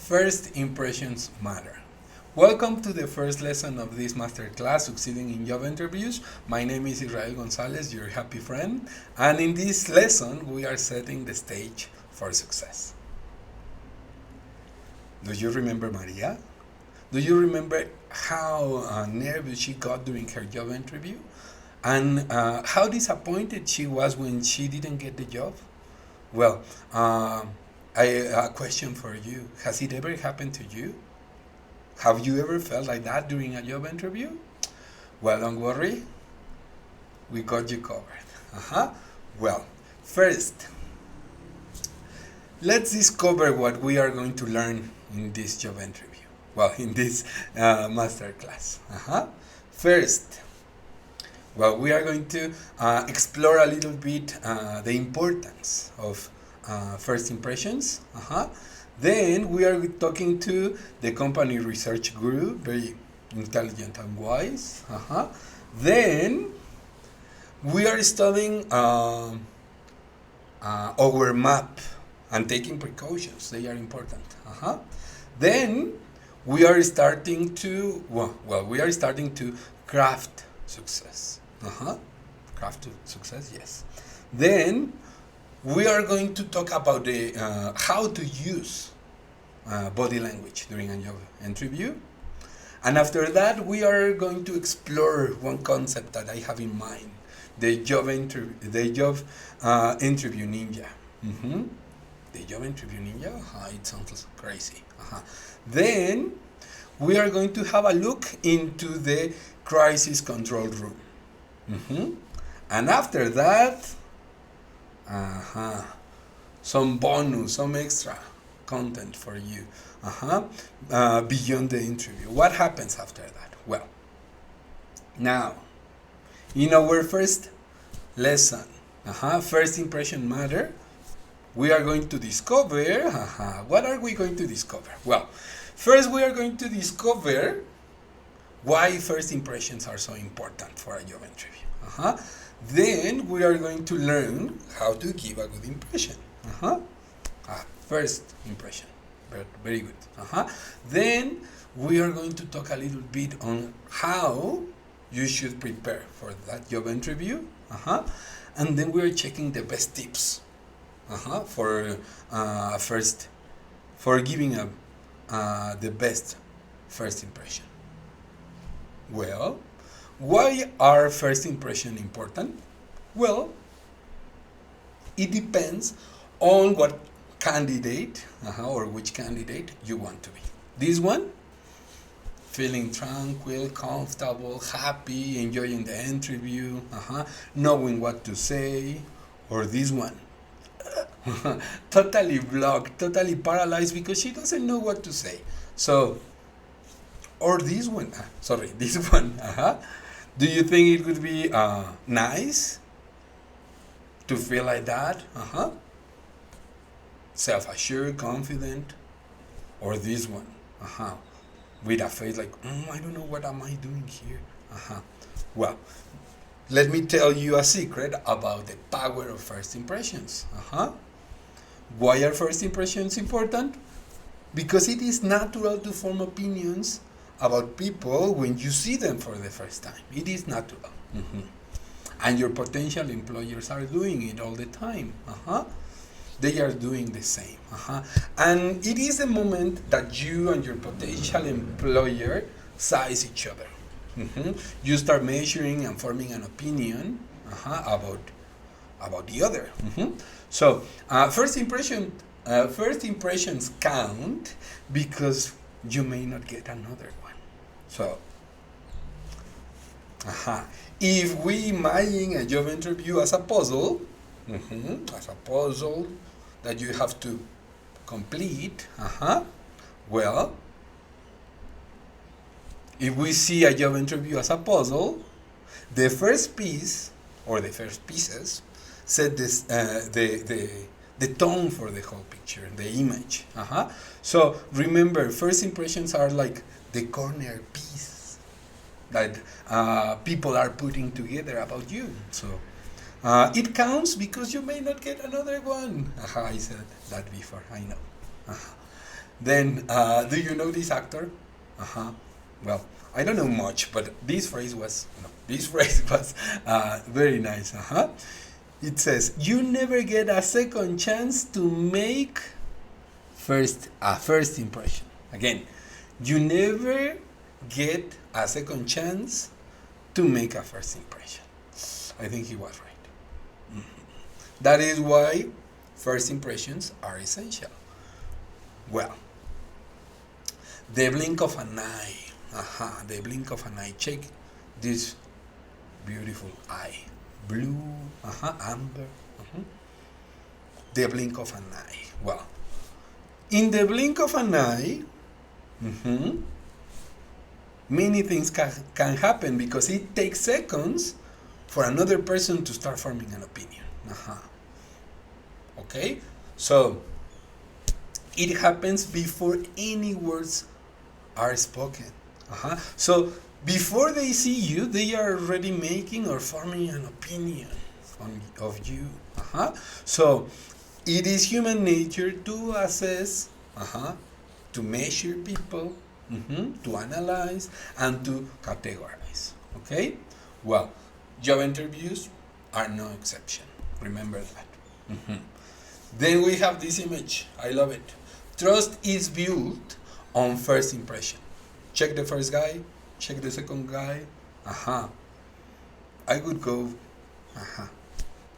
First impressions matter. Welcome to the first lesson of this masterclass, Succeeding in Job Interviews. My name is Israel Gonzalez, your happy friend, and in this lesson we are setting the stage for success. Do you remember Maria? Do you remember how nervous she got during her job interview? And how disappointed she was when she didn't get the job? Well, a question for you. Has it ever happened to you? Have you ever felt like that during a job interview? Well, don't worry. We got you covered. Well, first, let's discover what we are going to learn in this job interview. Well, in this masterclass. First, well, we are going to explore a little bit the importance of first impressions. Then we are talking to the company research guru, very intelligent and wise. Then we are studying our map and taking precautions. They are important. Then we are starting to we are starting to craft success. Craft success, yes. Then we are going to talk about the how to use body language during a job interview. And after that, we are going to explore one concept that I have in mind, the job interview ninja. The job interview ninja? It sounds crazy. Then we are going to have a look into the crisis control room. And after that, some bonus, some extra content for you beyond the interview. What happens after that? Well, now, in our first lesson, first impression matter, we are going to discover, what are we going to discover? Well, first we are going to discover why first impressions are so important for a job interview. Then we are going to learn how to give a good impression. First impression. Very good. Then we are going to talk a little bit on how you should prepare for that job interview. And then we are checking the best tips for giving the best first impression. Well, why are first impression important? Well, it depends on what candidate or which candidate you want to be. This one, feeling tranquil, comfortable, happy, enjoying the interview, knowing what to say, or this one, totally blocked, totally paralyzed because she doesn't know what to say. So, or this one, this one, do you think it would be nice to feel like that? Self-assured, confident, or this one, with a face like, I don't know what am I doing here. Well, let me tell you a secret about the power of first impressions. Why are first impressions important? Because it is natural to form opinions about people when you see them for the first time. It is natural. And your potential employers are doing it all the time. They are doing the same. And it is the moment that you and your potential employer size each other. You start measuring and forming an opinion about the other. So first impressions count because you may not get another one. So, if we imagine a job interview as a puzzle, that you have to complete, well, if we see a job interview as a puzzle, the first piece or the first pieces set this the tone for the whole picture, the image. So remember, first impressions are like the corner piece that people are putting together about you. So it counts because you may not get another one. I said that before, I know. Then, do you know this actor? Uh-huh. Well, I don't know much, but this phrase was very nice. Uh-huh. It says, "You never get a second chance to make a first impression." Again, you never get a second chance to make a first impression. I think he was right. Mm-hmm. That is why first impressions are essential. Well, the blink of an eye. The blink of an eye. Check this beautiful eye. Blue, amber. The blink of an eye. Well, in the blink of an eye, many things can happen because it takes seconds for another person to start forming an opinion. Okay? So, it happens before any words are spoken. So, before they see you, they are already making or forming an opinion of you. So, it is human nature to assess, to measure people, to analyze, and to categorize. Okay? Well, job interviews are no exception. Remember that. Then we have this image. I love it. Trust is built on first impression. Check the first guy, check the second guy. I would go,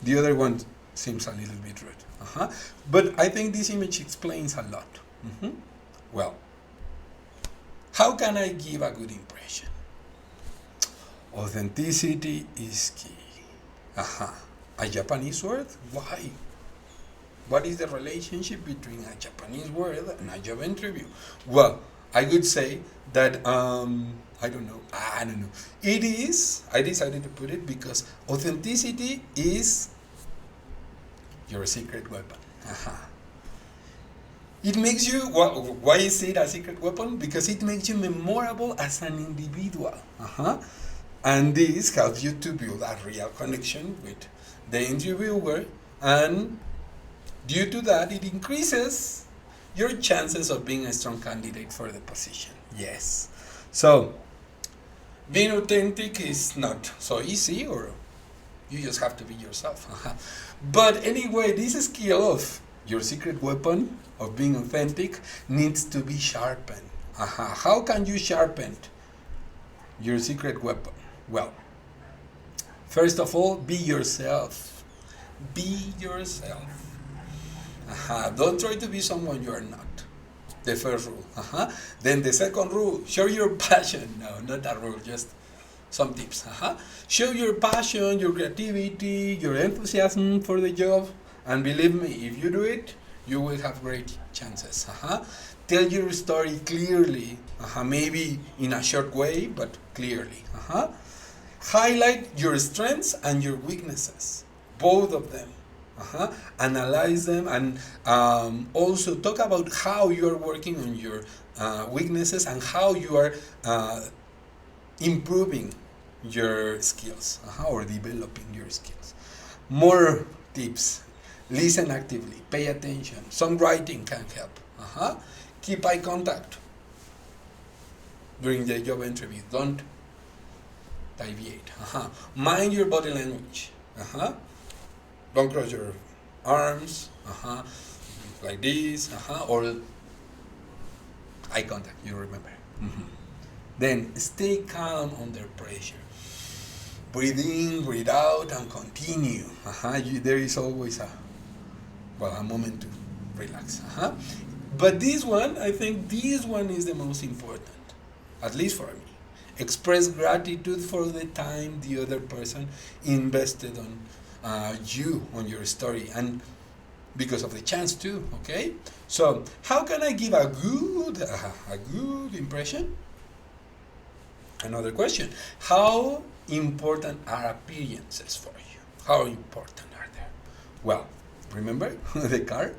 The other one seems a little bit rude. But I think this image explains a lot. Well, how can I give a good impression? Authenticity is key. A Japanese word? Why? What is the relationship between a Japanese word and a job interview? Well, I would say that, I don't know. It is, I decided to put it because authenticity is your secret weapon. It makes you, why is it a secret weapon? Because it makes you memorable as an individual. And this helps you to build a real connection with the interviewer, and due to that, it increases your chances of being a strong candidate for the position. Yes. So, being authentic is not so easy, or you just have to be yourself. But anyway, this skill of your secret weapon of being authentic needs to be sharpened. How can you sharpen your secret weapon? Well, first of all, be yourself. Be yourself. Don't try to be someone you are not. The first rule. Then the second rule, show your passion. No, not that rule, just some tips. Show your passion, your creativity, your enthusiasm for the job. And believe me, if you do it, you will have great chances. Tell your story clearly. Maybe in a short way, but clearly. Highlight your strengths and your weaknesses. Both of them. Analyze them, and also talk about how you are working on your weaknesses and how you are improving your skills or developing your skills. More tips. Listen actively. Pay attention. Some writing can help. Keep eye contact during the job interview. Don't deviate. Mind your body language. Don't cross your arms, like this, or eye contact, you remember. Then stay calm under pressure. Breathe in, breathe out, and continue. There is always a moment to relax. But this one, I think this one is the most important, at least for me. Express gratitude for the time the other person invested on you, on your story, and because of the chance too. Okay, so how can I give a good impression? Another question: how important are appearances for you? How important are they? Well, remember the car?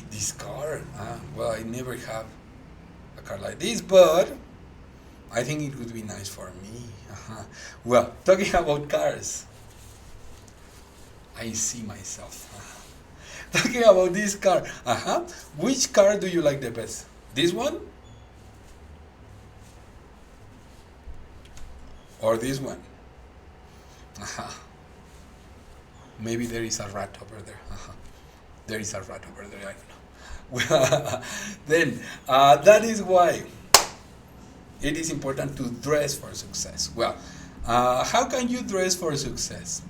This car. Well, I never have a car like this, but I think it would be nice for me. Well, talking about cars, I see myself. Talking about this car. Which car do you like the best? This one or this one? Maybe there is a rat over there. There is a rat over there. I don't know. Well, then that is why it is important to dress for success. Well, how can you dress for success?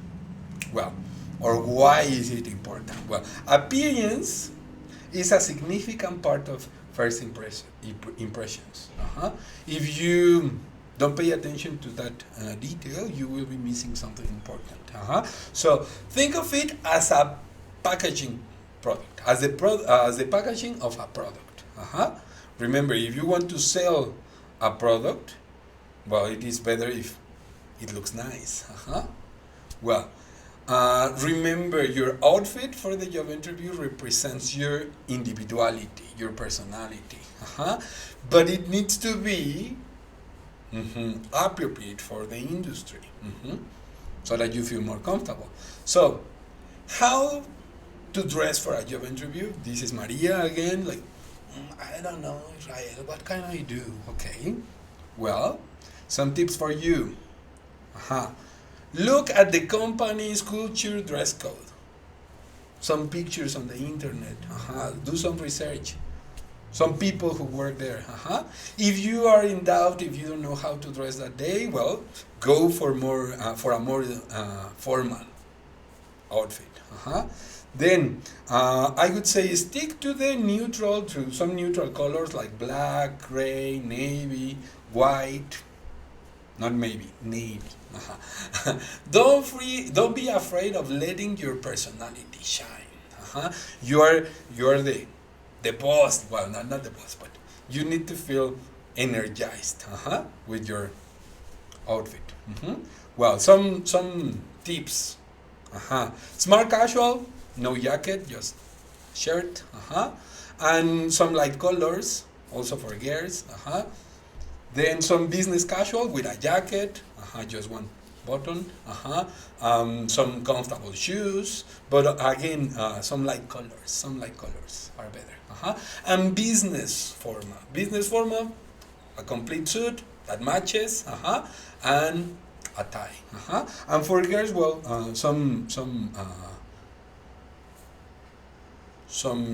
Well, or why is it important? Well, appearance is a significant part of first impressions. If you don't pay attention to that detail, you will be missing something important. So think of it as a packaging product, as the packaging of a product. Remember, if you want to sell a product, well, it is better if it looks nice. Well, remember, your outfit for the job interview represents your individuality, your personality. But it needs to be appropriate for the industry, so that you feel more comfortable. So, how to dress for a job interview? This is Maria again. Like, I don't know, Israel. What can I do? Okay. Well, some tips for you. Look at the company's culture dress code. Some pictures on the internet. Do some research. Some people who work there. If you are in doubt, if you don't know how to dress that day, well, go for a more formal outfit. Then I would say stick to some neutral colors like black, gray, navy, white. Not maybe, navy. Don't be afraid of letting your personality shine. You are the boss. Well, not the boss, but you need to feel energized with your outfit. Well, some tips. Smart casual, no jacket, just shirt. And some light colors, also for girls. Then some business casual with a jacket, just one button. Some comfortable shoes, but again, some light colors. Some light colors are better. And business formal, a complete suit that matches, and a tie. And for girls, well, some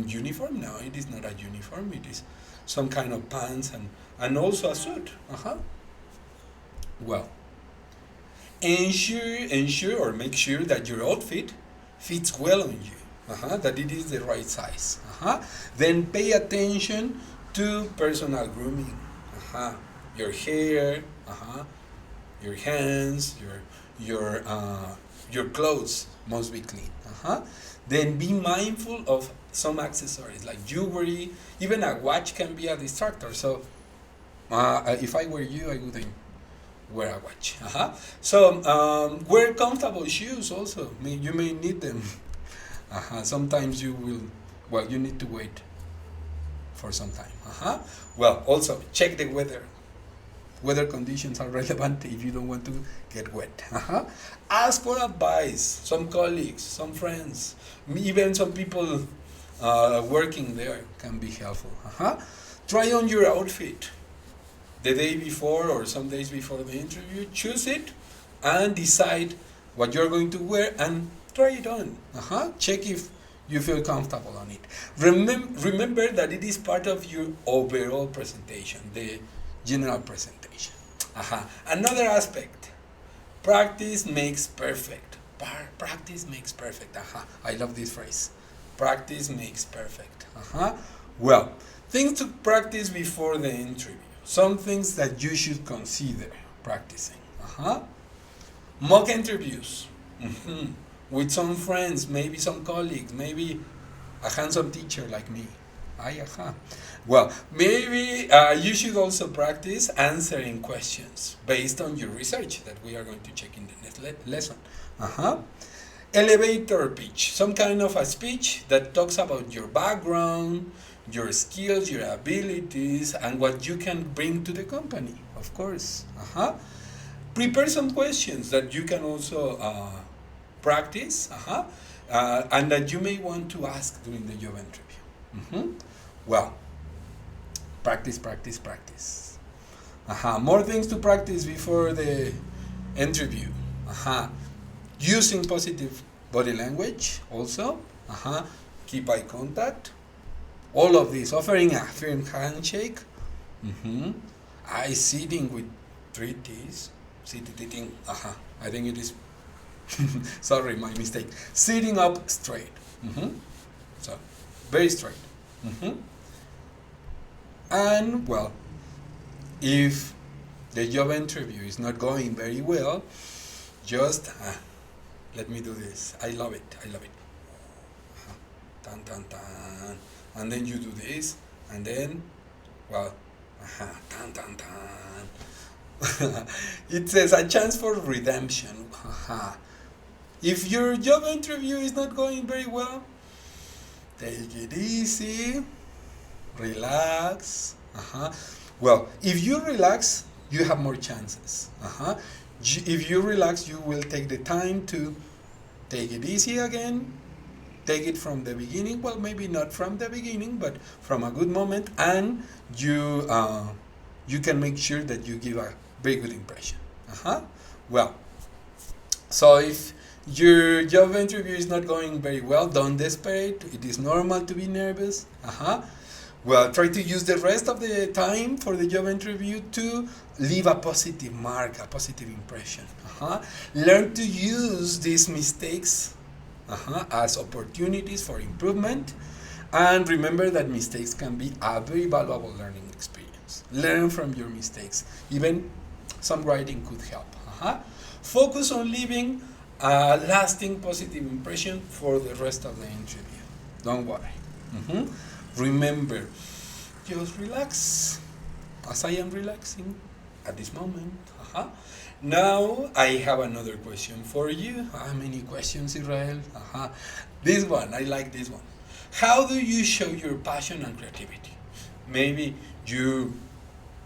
uniform. No, it is not a uniform. It is some kind of pants and also a suit. Well, ensure or make sure that your outfit fits well on you, that it is the right size. Then pay attention to personal grooming. Your hair, your hands, your clothes must be clean. Then be mindful of some accessories like jewelry. Even a watch can be a distractor. So if I were you, I wouldn't wear a watch. So wear comfortable shoes also. You may need them. Sometimes you need to wait for some time. Well, also check the weather. Weather conditions are relevant if you don't want to get wet. Ask for advice. Some colleagues, some friends, even some people working there can be helpful. Try on your outfit the day before or some days before the interview. Choose it and decide what you're going to wear and try it on. Check if you feel comfortable on it. Remember that it is part of your overall presentation, the general presentation. Another aspect, practice makes perfect. Practice makes perfect. I love this phrase. Practice makes perfect. Well, things to practice before the interview. Some things that you should consider practicing. Mock interviews. With some friends, maybe some colleagues, maybe a handsome teacher like me. Well, maybe you should also practice answering questions based on your research that we are going to check in the next lesson. Elevator pitch, some kind of a speech that talks about your background, your skills, your abilities, and what you can bring to the company, of course. Prepare some questions that you can also practice. and that you may want to ask during the job interview. Well, practice, practice, practice. More things to practice before the interview. Using positive body language also. Keep eye contact. All of this. Offering a firm handshake. I sitting with 3 T's. Sitting. I think it is. Sorry, my mistake. Sitting up straight. So, very straight. And, well, if the job interview is not going very well, just let me do this. I love it. Tan, tan, tan. And then you do this, and then, well, tan, tan, tan. It says a chance for redemption. If your job interview is not going very well, take it easy, relax. Well, if you relax, you have more chances. If you relax, you will take the time to take it easy again, take it from the beginning. Well, maybe not from the beginning, but from a good moment, and you can make sure that you give a very good impression. Well, so if your job interview is not going very well, don't desperate. It is normal to be nervous. Well, try to use the rest of the time for the job interview to leave a positive mark, a positive impression. Learn to use these mistakes as opportunities for improvement, and remember that mistakes can be a very valuable learning experience. Learn from your mistakes. Even some writing could help. Focus on leaving a lasting positive impression for the rest of the interview. Don't worry. Remember, just relax, as I am relaxing at this moment. Now I have another question for you. How many questions, Israel? This one, I like this one. How do you show your passion and creativity? Maybe you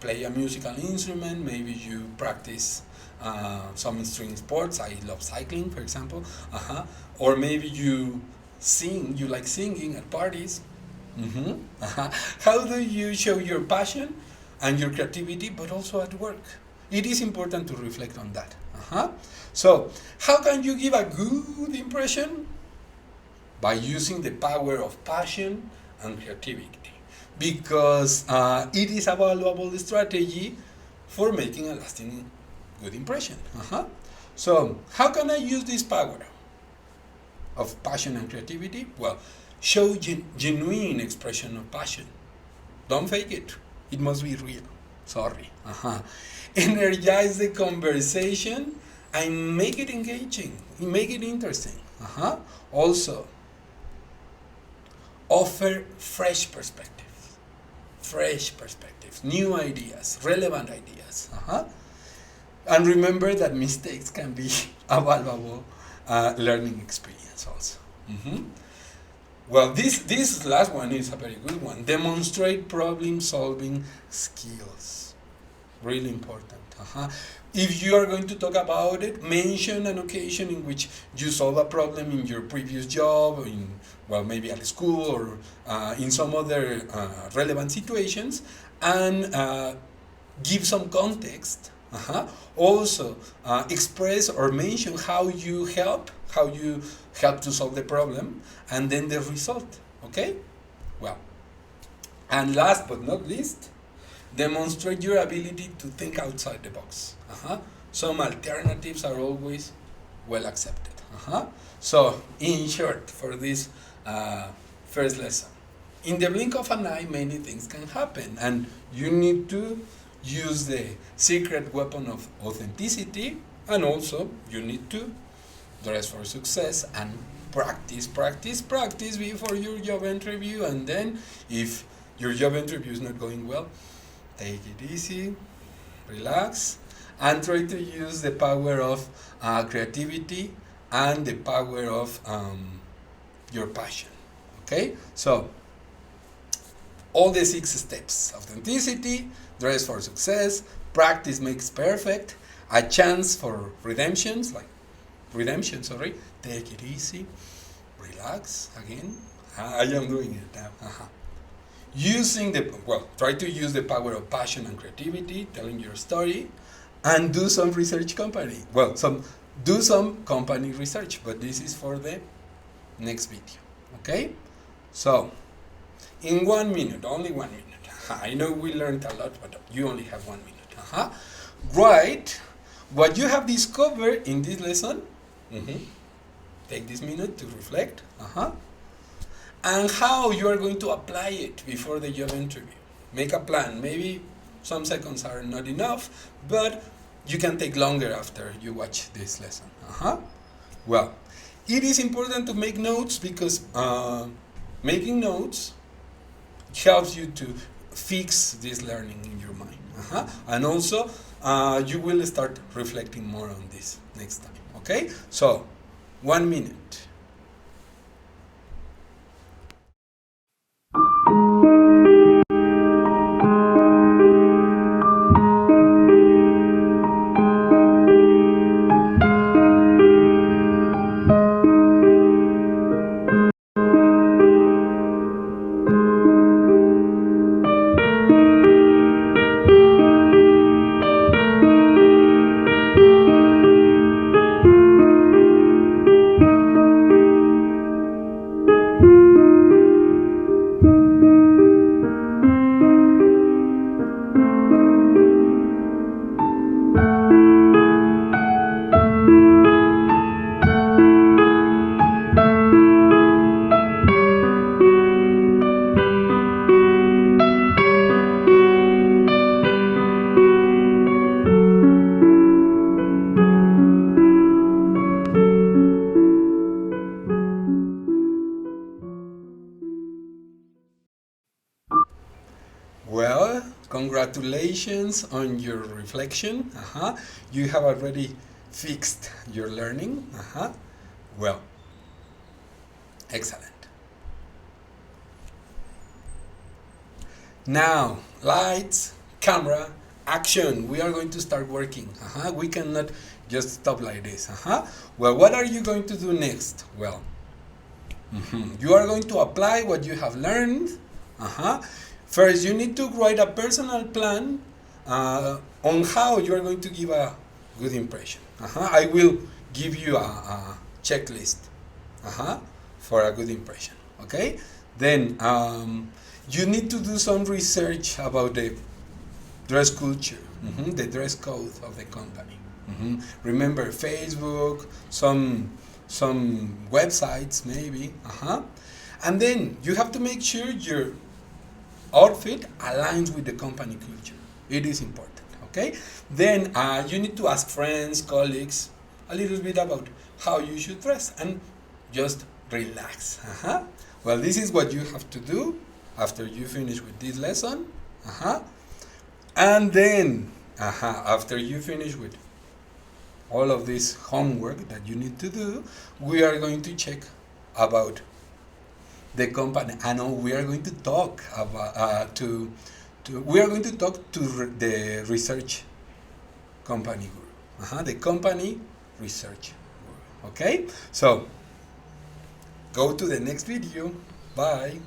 play a musical instrument, maybe you practice some extreme sports. I love cycling, for example. Or maybe you sing, you like singing at parties. How do you show your passion and your creativity, but also at work? It is important to reflect on that. So, how can you give a good impression? By using the power of passion and creativity, because it is a valuable strategy for making a lasting good impression. So, how can I use this power of passion and creativity? Well, show genuine expression of passion. Don't fake it. It must be real. Sorry. Energize the conversation and make it engaging. Make it interesting. Also, offer fresh perspectives, new ideas, relevant ideas. And remember that mistakes can be a valuable learning experience also. Well, this last one is a very good one. Demonstrate problem-solving skills. Really important. If you are going to talk about it, mention an occasion in which you solve a problem in your previous job, maybe at school, or in some other relevant situations, and give some context. Also, express or mention how you help to solve the problem, and then the result. Okay? Well, and last but not least, demonstrate your ability to think outside the box. Some alternatives are always well accepted. So, in short, for this first lesson, in the blink of an eye, many things can happen, and you need to use the secret weapon of authenticity, and also you need to dress for success and practice before your job interview. And then, if your job interview is not going well, take it easy, relax, and try to use the power of creativity and the power of your passion. Okay? So, all the 6 steps: authenticity, dress for success, practice makes perfect, a chance for redemption, take it easy, relax again. I am doing it now. Using try to use the power of passion and creativity, telling your story, and do some research company. Do some company research, but this is for the next video. Okay? So, in 1 minute, only 1 minute. I know we learned a lot, but you only have 1 minute. Write what you have discovered in this lesson. Take this minute to reflect. And how you are going to apply it before the job interview. Make a plan. Maybe some seconds are not enough, but you can take longer after you watch this lesson. Well, it is important to make notes because making notes helps you to fix this learning in your mind. And also, you will start reflecting more on this next time. Okay? So, 1 minute. Well, congratulations on your reflection. You have already fixed your learning. Well, excellent. Now, lights, camera, action. We are going to start working. We cannot just stop like this. Well, what are you going to do next? Well, you are going to apply what you have learned. First, you need to write a personal plan on how you are going to give a good impression. I will give you a checklist for a good impression. Okay? Then you need to do some research about the dress culture, the dress code of the company. Remember Facebook, some websites maybe. And then you have to make sure your outfit aligns with the company culture. It is important, okay? Then you need to ask friends, colleagues, a little bit about how you should dress and just relax. Well, this is what you have to do after you finish with this lesson. And then, after you finish with all of this homework that you need to do, we are going to check about the company. I know we are going to talk about to the research company guru, the company research guru. Okay, so go to the next video. Bye.